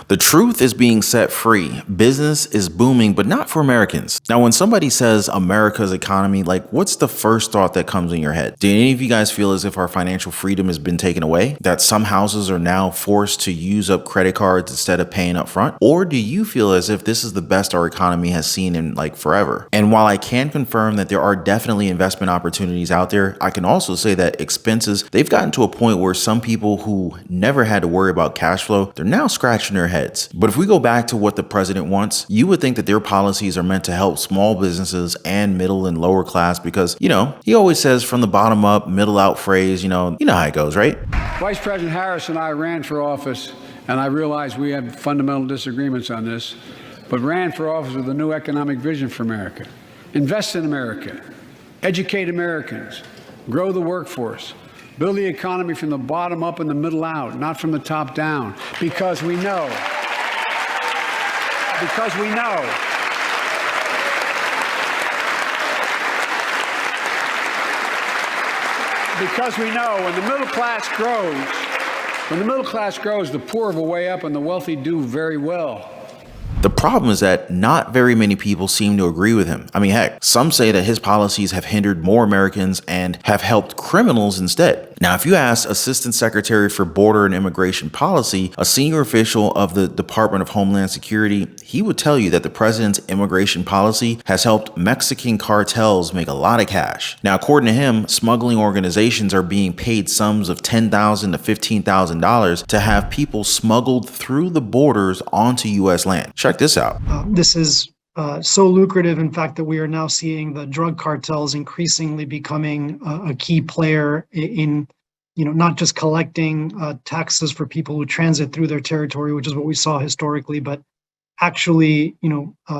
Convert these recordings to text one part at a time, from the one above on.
The truth is being set free. Business is booming, but not for Americans. Now, when somebody says America's economy, like, what's the first thought that comes in your head? Do any of you guys feel as if our financial freedom has been taken away? That some houses are now forced to use up credit cards instead of paying up front? Or do you feel as if this is the best our economy has seen in like forever? And while I can confirm that there are definitely investment opportunities out there, I can also say that expenses, they've gotten to a point where some people who never had to worry about cash flow, they're now scratching their heads. But if we go back to what the president wants, you would think that their policies are meant to help small businesses and middle and lower class because, you know, he always says from the bottom up, middle out phrase, you know how it goes, right? Vice President Harris and I ran for office, and I realize we have fundamental disagreements on this, but ran for office with a new economic vision for America. Invest in America, educate Americans, grow the workforce, build the economy from the bottom up and the middle out, not from the top down, because we know when the middle class grows, the poor have a way up and the wealthy do very well. The problem is that not very many people seem to agree with him. I mean, heck, some say that his policies have hindered more Americans and have helped criminals instead. Now, if you ask Assistant Secretary for Border and Immigration Policy, a senior official of the Department of Homeland Security, he would tell you that the president's immigration policy has helped Mexican cartels make a lot of cash. Now, according to him, smuggling organizations are being paid sums of $10,000 to $15,000 to have people smuggled through the borders onto U.S. land. Check this out. This is so lucrative, in fact, that we are now seeing the drug cartels increasingly becoming a key player in, not just collecting taxes for people who transit through their territory, which is what we saw historically, but actually,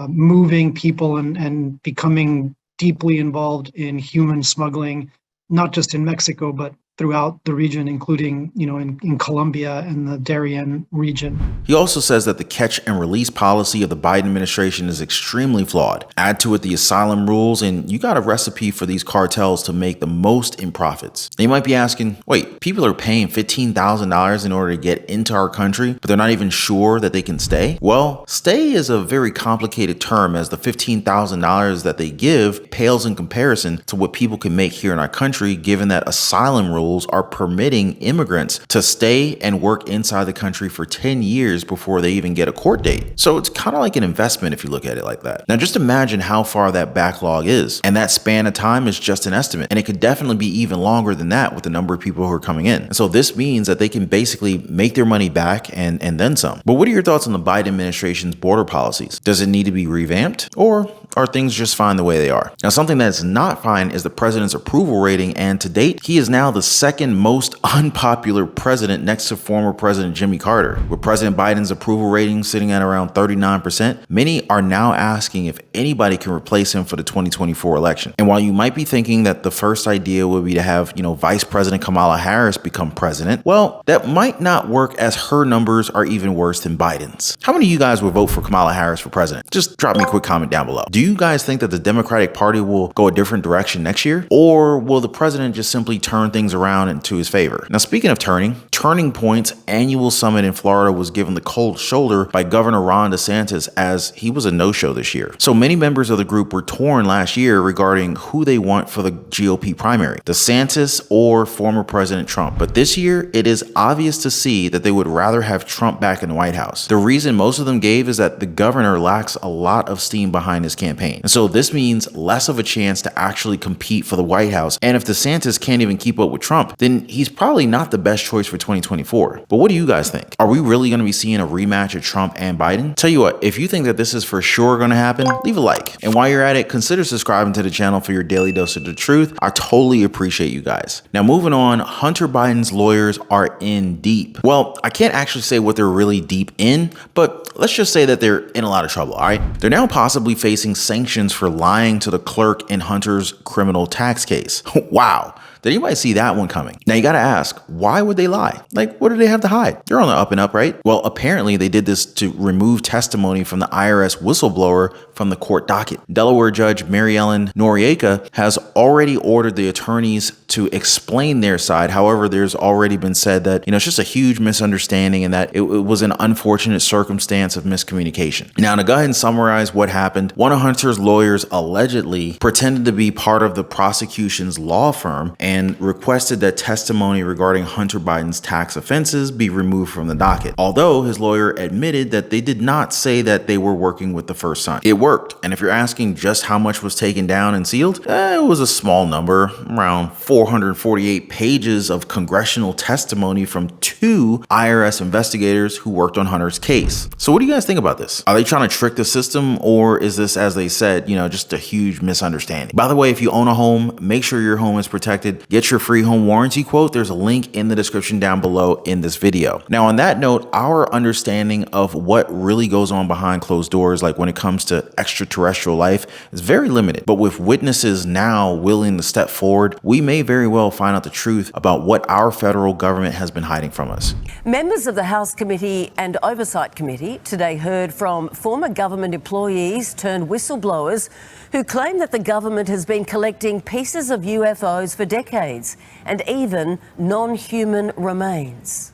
moving people and becoming deeply involved in human smuggling, not just in Mexico, but throughout the region, including, in Colombia and the Darien region. He also says that the catch and release policy of the Biden administration is extremely flawed. Add to it the asylum rules, and you got a recipe for these cartels to make the most in profits. Now you might be asking, wait, people are paying $15,000 in order to get into our country, but they're not even sure that they can stay? Well, stay is a very complicated term, as the $15,000 that they give pales in comparison to what people can make here in our country, given that asylum rules are permitting immigrants to stay and work inside the country for 10 years before they even get a court date. So it's kind of like an investment if you look at it like that. Now just imagine how far that backlog is. And that span of time is just an estimate. And it could definitely be even longer than that with the number of people who are coming in. And so this means that they can basically make their money back and then some. But what are your thoughts on the Biden administration's border policies? Does it need to be revamped, or are things just fine the way they are? Now, something that's not fine is the president's approval rating, and to date, he is now the second most unpopular president next to former President Jimmy Carter. With President Biden's approval rating sitting at around 39%, many are now asking if anybody can replace him for the 2024 election. And while you might be thinking that the first idea would be to have, Vice President Kamala Harris become president, well, that might not work, as her numbers are even worse than Biden's. How many of you guys would vote for Kamala Harris for president? Just drop me a quick comment down below. Do you guys think that the Democratic Party will go a different direction next year? Or will the president just simply turn things around into his favor? Now, speaking of Turning Point's annual summit in Florida was given the cold shoulder by Governor Ron DeSantis, as he was a no-show this year. So many members of the group were torn last year regarding who they want for the GOP primary, DeSantis or former President Trump. But this year, it is obvious to see that they would rather have Trump back in the White House. The reason most of them gave is that the governor lacks a lot of steam behind his campaign. And so this means less of a chance to actually compete for the White House. And if DeSantis can't even keep up with Trump, then he's probably not the best choice for 2024. But what do you guys think? Are we really going to be seeing a rematch of Trump and Biden? Tell you what, if you think that this is for sure going to happen, leave a like. And while you're at it, consider subscribing to the channel for your daily dose of the truth. I totally appreciate you guys. Now moving on, Hunter Biden's lawyers are in deep. Well, I can't actually say what they're really deep in, but let's just say that they're in a lot of trouble, all right? They're now possibly facing sanctions for lying to the clerk in Hunter's criminal tax case. Wow. Did anybody see that one coming? Now you gotta ask, why would they lie? Like, what do they have to hide? They're on the up and up, right? Well, apparently they did this to remove testimony from the IRS whistleblower from the court docket. Delaware Judge Mary Ellen Noriega has already ordered the attorneys to explain their side. However, there's already been said that, it's just a huge misunderstanding and that it was an unfortunate circumstance of miscommunication. Now, to go ahead and summarize what happened, one of Hunter's lawyers allegedly pretended to be part of the prosecution's law firm and requested that testimony regarding Hunter Biden's tax offenses be removed from the docket. Although his lawyer admitted that they did not say that they were working with the first son. It worked. And if you're asking just how much was taken down and sealed, it was a small number, around 448 pages of congressional testimony from 2 IRS investigators who worked on Hunter's case. So what do you guys think about this? Are they trying to trick the system, or is this, as they said, just a huge misunderstanding? By the way, if you own a home, make sure your home is protected. Get your free home warranty quote. There's a link in the description down below in this video. Now, on that note, our understanding of what really goes on behind closed doors, like when it comes to extraterrestrial life, is very limited. But with witnesses now willing to step forward, we may very well find out the truth about what our federal government has been hiding from us. Members of the House Committee and Oversight Committee today heard from former government employees turned whistleblowers who claim that the government has been collecting pieces of UFOs for decades and even non-human remains.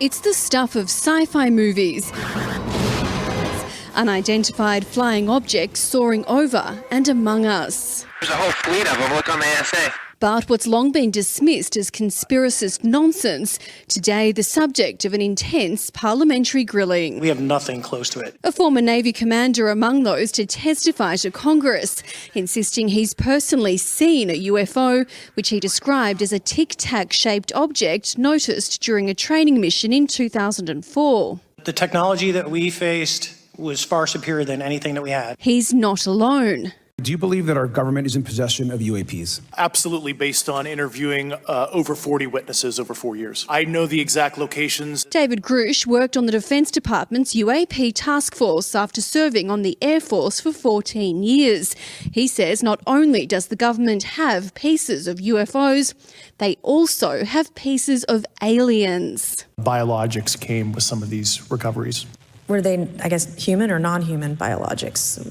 It's the stuff of sci-fi movies. Unidentified flying objects soaring over and among us. There's a whole fleet of them. Look on the ASA. But what's long been dismissed as conspiracist nonsense, today the subject of an intense parliamentary grilling. We have nothing close to it. A former Navy commander among those to testify to Congress, insisting he's personally seen a UFO, which he described as a tic-tac shaped object noticed during a training mission in 2004. The technology that we faced was far superior than anything that we had. He's not alone. Do you believe that our government is in possession of UAPs? Absolutely, based on interviewing over 40 witnesses over 4 years. I know the exact locations. David Grush worked on the Defence Department's UAP task force after serving on the Air Force for 14 years. He says not only does the government have pieces of UFOs, they also have pieces of aliens. Biologics came with some of these recoveries. Were they, I guess, human or non-human biologics?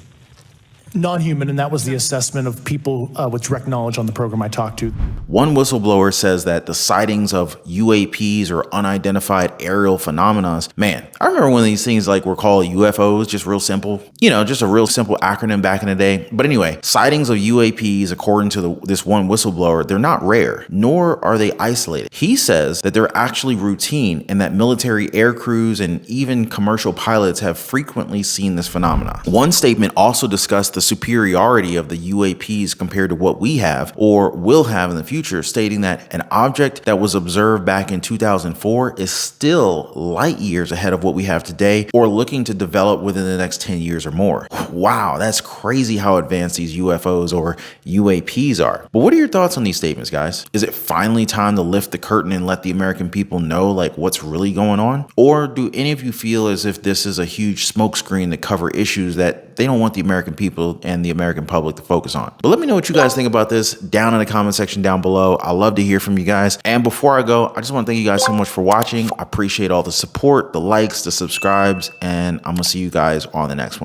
Non-human, and that was the assessment of people with direct knowledge on the program I talked to. One whistleblower says that the sightings of UAPs or unidentified aerial phenomena, man, I remember when these things were called UFOs, just real simple, just a real simple acronym back in the day. But anyway, sightings of UAPs, according to this one whistleblower, they're not rare, nor are they isolated. He says that they're actually routine and that military aircrews and even commercial pilots have frequently seen this phenomenon. One statement also discussed the superiority of the UAPs compared to what we have or will have in the future, stating that an object that was observed back in 2004 is still light years ahead of what we have today or looking to develop within the next 10 years or more. Wow, that's crazy how advanced these UFOs or UAPs are. But what are your thoughts on these statements, guys? Is it finally time to lift the curtain and let the American people know what's really going on? Or do any of you feel as if this is a huge smokescreen to cover issues that they don't want the American people and the American public to focus on? But let me know what you guys think about this down in the comment section down below. I love to hear from you guys. And before I go, I just want to thank you guys so much for watching. I appreciate all the support, the likes, the subscribes, and I'm gonna see you guys on the next one.